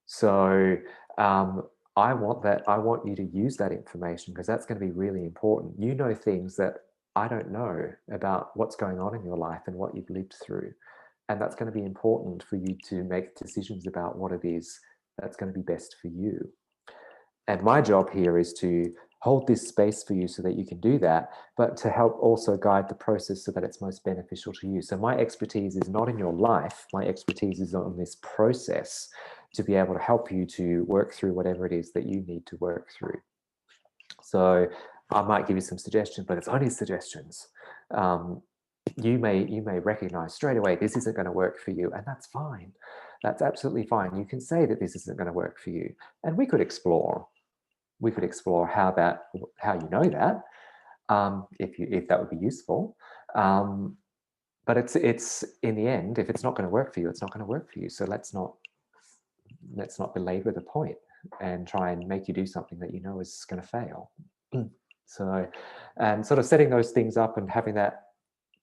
So I want you to use that information, because that's going to be really important. You know things that I don't know about what's going on in your life and what you've lived through. And that's going to be important for you to make decisions about what it is that's going to be best for you. And my job here is to hold this space for you so that you can do that, but to help also guide the process so that it's most beneficial to you. So my expertise is not in your life. My expertise is on this process to be able to help you to work through whatever it is that you need to work through. So I might give you some suggestions, but it's only suggestions. You may recognize straight away this isn't going to work for you, and that's fine. That's absolutely fine. You can say that this isn't going to work for you, and we could explore how you know that, if that would be useful. But it's in the end, if it's not going to work for you, it's not going to work for you. So let's not belabor the point and try and make you do something that you know is going to fail. So, and sort of setting those things up and having that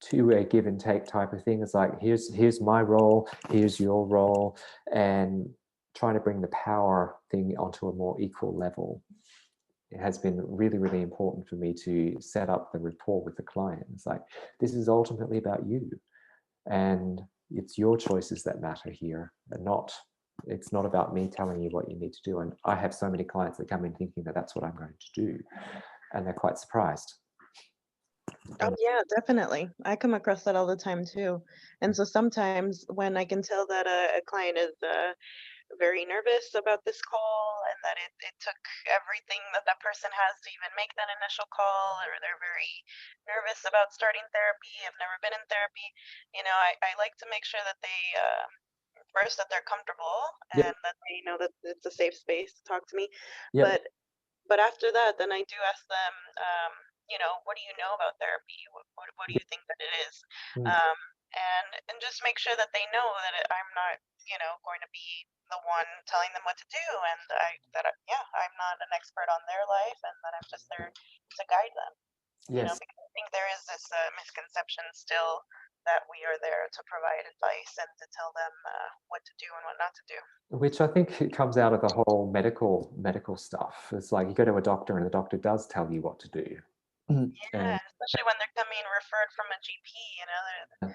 two-way give and take type of thing is like, here's my role, here's your role, and trying to bring the power thing onto a more equal level. It has been really, really important for me to set up the rapport with the client. It's like, this is ultimately about you, and it's your choices that matter here, and it's not about me telling you what you need to do. And I have so many clients that come in thinking that that's what I'm going to do, and they're quite surprised. Oh yeah, definitely. I come across that all the time too. And so sometimes when I can tell that a client is very nervous about this call, and that it took everything that person has to even make that initial call, or they're very nervous about starting therapy, have never been in therapy, I like to make sure that they first that they're comfortable, Yep. and that they know that it's a safe space to talk to me. Yep. But after that, then I do ask them, what do you know about therapy? What do you think that it is? Mm. And just make sure that they know that I'm not, going to be the one telling them what to do, and I'm not an expert on their life, and that I'm just there to guide them. Yes. Because I think there is this misconception still that we are there to provide advice and to tell them what to do and what not to do. Which I think it comes out of the whole medical stuff. It's like you go to a doctor and the doctor does tell you what to do. Yeah, especially when they're coming referred from a GP,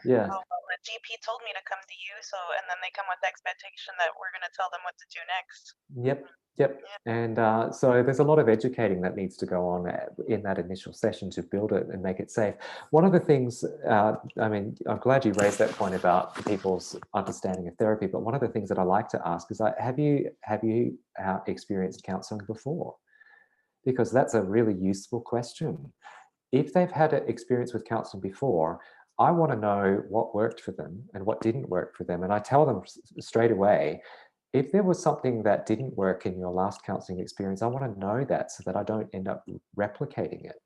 Yeah. Oh, well, the GP told me to come to you, and then they come with the expectation that we're going to tell them what to do next. Yep. Yeah. And so there's a lot of educating that needs to go on in that initial session to build it and make it safe. One of the things, I'm glad you raised that point about people's understanding of therapy, but one of the things that I like to ask is, have you experienced counseling before? Because that's a really useful question. If they've had an experience with counseling before, I want to know what worked for them and what didn't work for them. And I tell them straight away, if there was something that didn't work in your last counseling experience, I want to know that so that I don't end up replicating it.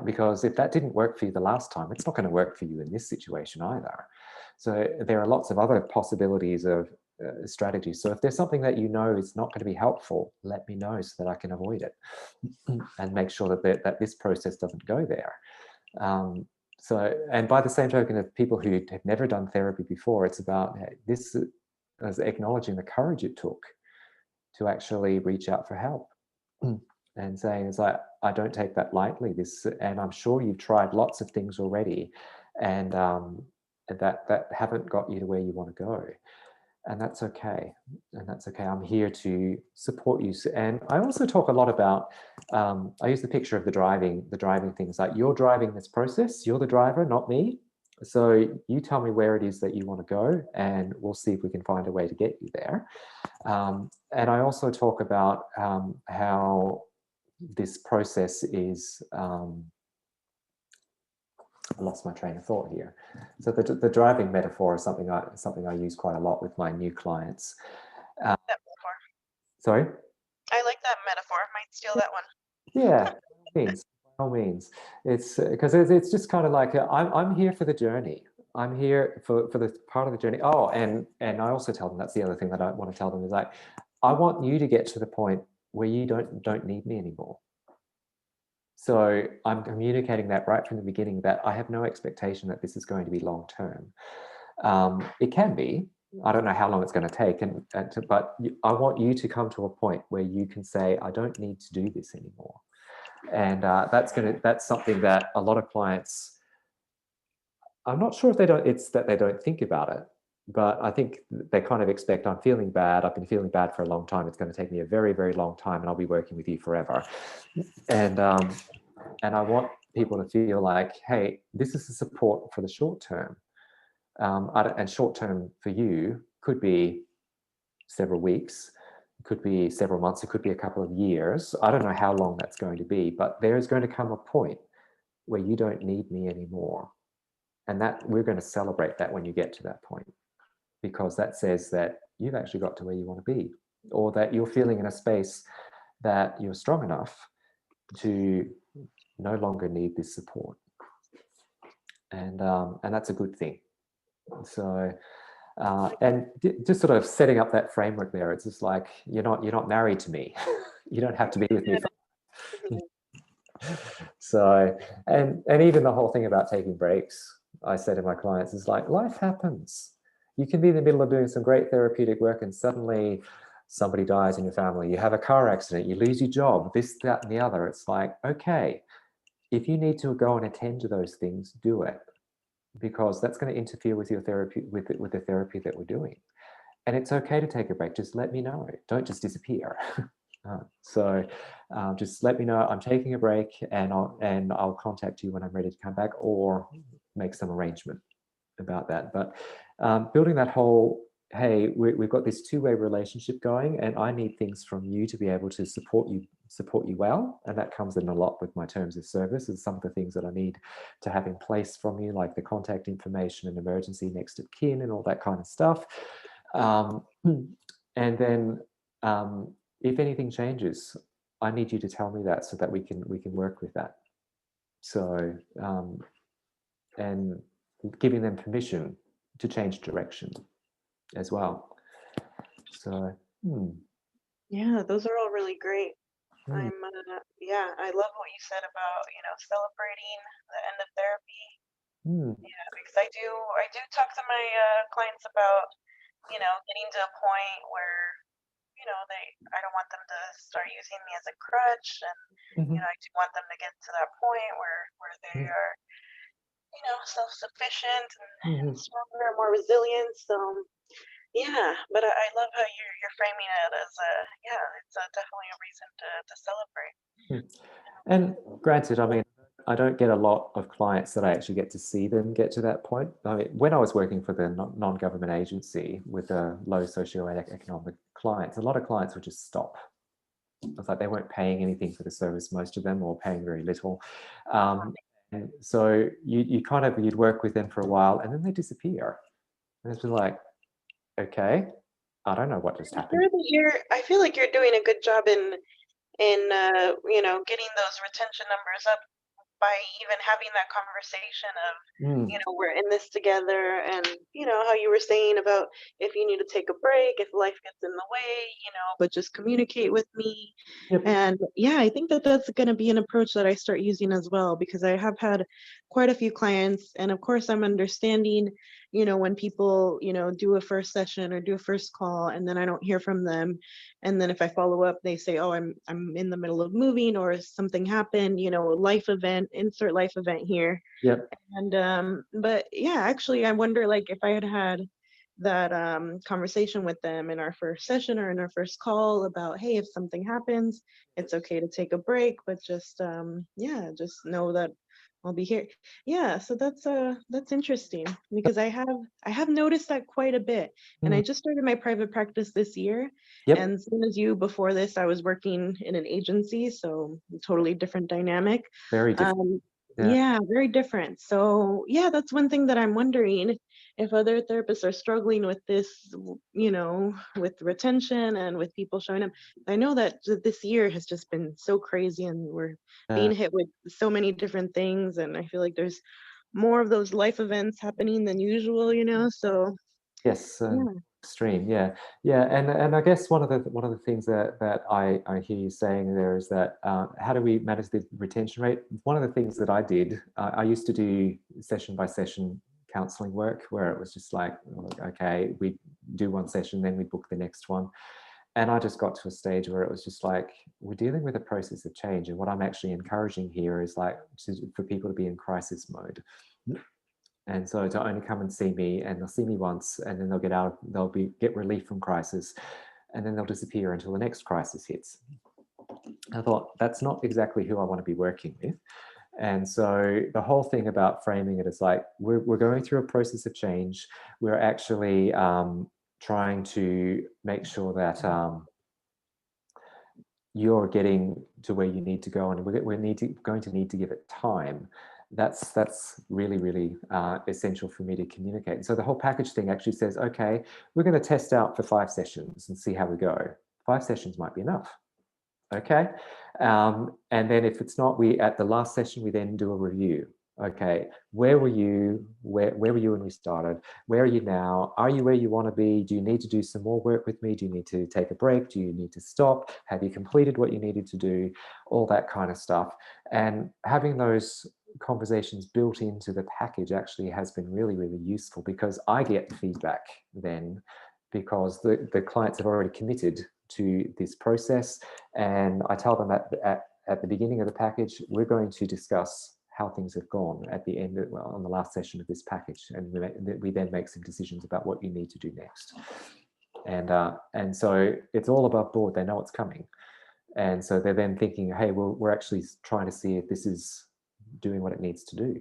Because if that didn't work for you the last time, it's not going to work for you in this situation either. So there are lots of other possibilities of strategies. So if there's something that you know is not going to be helpful, let me know so that I can avoid it and make sure that this process doesn't go there. And by the same token of people who have never done therapy before, it's about this as acknowledging the courage it took to actually reach out for help and saying, it's like, I don't take that lightly. And I'm sure you've tried lots of things already, and that haven't got you to where you want to go. And that's okay. I'm here to support you. And I also talk a lot about, I use the picture of the driving things, like you're driving this process, you're the driver, not me. So you tell me where it is that you want to go, and we'll see if we can find a way to get you there. And I also talk about how this process is, I lost my train of thought here. So the driving metaphor is something I use quite a lot with my new clients. That metaphor. Sorry? I like that metaphor. I might steal that one. Yeah, by all means. It's because it's just kind of like I'm here for the journey. I'm here for the part of the journey. Oh, and I also tell them, that's the other thing that I want to tell them, is like, I want you to get to the point where you don't need me anymore. So I'm communicating that right from the beginning, that I have no expectation that this is going to be long term. It can be. I don't know how long it's going to take, but I want you to come to a point where you can say, I don't need to do this anymore. And that's something that a lot of clients, I'm not sure if it's that they don't think about it, but I think they kind of expect I'm feeling bad. I've been feeling bad for a long time. It's going to take me a very, very long time, and I'll be working with you forever. And I want people to feel like, hey, this is the support for the short term. And short term for you could be several weeks, it could be several months, it could be a couple of years. I don't know how long that's going to be, but there is going to come a point where you don't need me anymore. And that we're going to celebrate that when you get to that point, because that says that you've actually got to where you want to be, or that you're feeling in a space that you're strong enough to no longer need this support. And that's a good thing. So and just sort of setting up that framework there, it's just like you're not married to me. You don't have to be with me. So and even the whole thing about taking breaks, I say to my clients, is like, life happens. You can be in the middle of doing some great therapeutic work and suddenly somebody dies in your family, you have a car accident, you lose your job, this, that, and the other. It's like, okay, if you need to go and attend to those things, do it, because that's going to interfere with your therapy, with the therapy that we're doing. And it's okay to take a break. Just let me know. Don't just disappear. So just let me know I'm taking a break, and I'll contact you when I'm ready to come back, or make some arrangement about that. But building that whole, hey, we've got this two-way relationship going, and I need things from you to be able to support you well, and that comes in a lot with my terms of service, and some of the things that I need to have in place from you, like the contact information and emergency next of kin and all that kind of stuff. And then if anything changes, I need you to tell me that, so that we can work with that. So and giving them permission to change direction as well. So Yeah, those are all really great. Mm. Yeah, I love what you said about, celebrating the end of therapy. Yeah, because I do talk to my clients about, getting to a point where, I don't want them to start using me as a crutch, and I do want them to get to that point where they are, self-sufficient and stronger, more resilient. So yeah, but I love how you're framing it as it's definitely a reason to celebrate. And granted, I mean, I don't get a lot of clients that I actually get to see them get to that point. I mean, when I was working for the non-government agency with low socioeconomic clients, a lot of clients would just stop. It's like they weren't paying anything for the service, most of them, or paying very little. And so you'd work with them for a while, and then they disappear. And it's been like, okay, I don't know what just happened. I feel like you're doing a good job in getting those retention numbers up by even having that conversation of, we're in this together, and how you were saying about if you need to take a break, if life gets in the way, but just communicate with me. Yep. And yeah, I think that that's going to be an approach that I start using as well, because I have had quite a few clients, and of course I'm understanding, when people, do a first session or do a first call, and then I don't hear from them. And then if I follow up, they say, oh, I'm in the middle of moving, or something happened, life event, insert life event here. Yep. And but yeah, actually I wonder, like, if I had that conversation with them in our first session or in our first call about, hey, if something happens, it's okay to take a break, but just just know that I'll be here. Yeah, so that's interesting, because I have noticed that quite a bit. And I just started my private practice this year. Yep. And same as you, before this I was working in an agency, so totally different dynamic. Very different. Yeah, very different. So yeah, that's one thing that I'm wondering, if other therapists are struggling with this, with retention and with people showing up. I know that this year has just been so crazy, and we're being hit with so many different things, and I feel like there's more of those life events happening than usual, so Yes. yeah. Extreme. Yeah. And I guess one of the things that I hear you saying there is that how do we manage the retention rate? One of the things that I did, I used to do session by session counseling work, where it was just like, okay, we do one session, then we book the next one. And I just got to a stage where it was just like, we're dealing with a process of change, and what I'm actually encouraging here is like for people to be in crisis mode. And so to only come and see me, and they'll see me once, and then they'll get relief from crisis, and then they'll disappear until the next crisis hits. I thought, that's not exactly who I want to be working with. And so the whole thing about framing it is like, we're going through a process of change. We're actually trying to make sure that you're getting to where you need to go, and we're going to need to give it time. That's really, really essential for me to communicate. And so the whole package thing actually says, okay, we're going to test out for 5 sessions and see how we go. 5 sessions might be enough. Okay. And then if it's not, at the last session, we then do a review. Okay, where were you? Where were you when we started? Where are you now? Are you where you want to be? Do you need to do some more work with me? Do you need to take a break? Do you need to stop? Have you completed what you needed to do? All that kind of stuff. And having those conversations built into the package actually has been really, really useful, because I get feedback then, because the clients have already committed to this process. And I tell them at the beginning of the package, we're going to discuss how things have gone at the end, on the last session of this package, and we then make some decisions about what you need to do next. And so it's all above board. They know it's coming, and so they're then thinking, hey, we're actually trying to see if this is doing what it needs to do.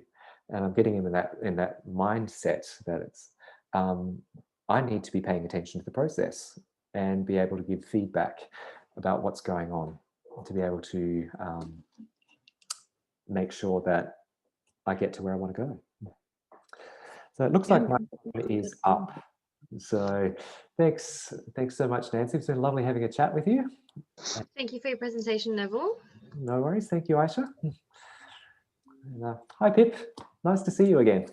And I'm getting them in that mindset that it's I need to be paying attention to the process and be able to give feedback about what's going on, to be able to make sure that I get to where I want to go. So it looks like my time is up. So thanks so much, Nancy. It's been lovely having a chat with you. Thank you for your presentation, Neville. No worries. Thank you, Aisha. And, hi, Pip. Nice to see you again.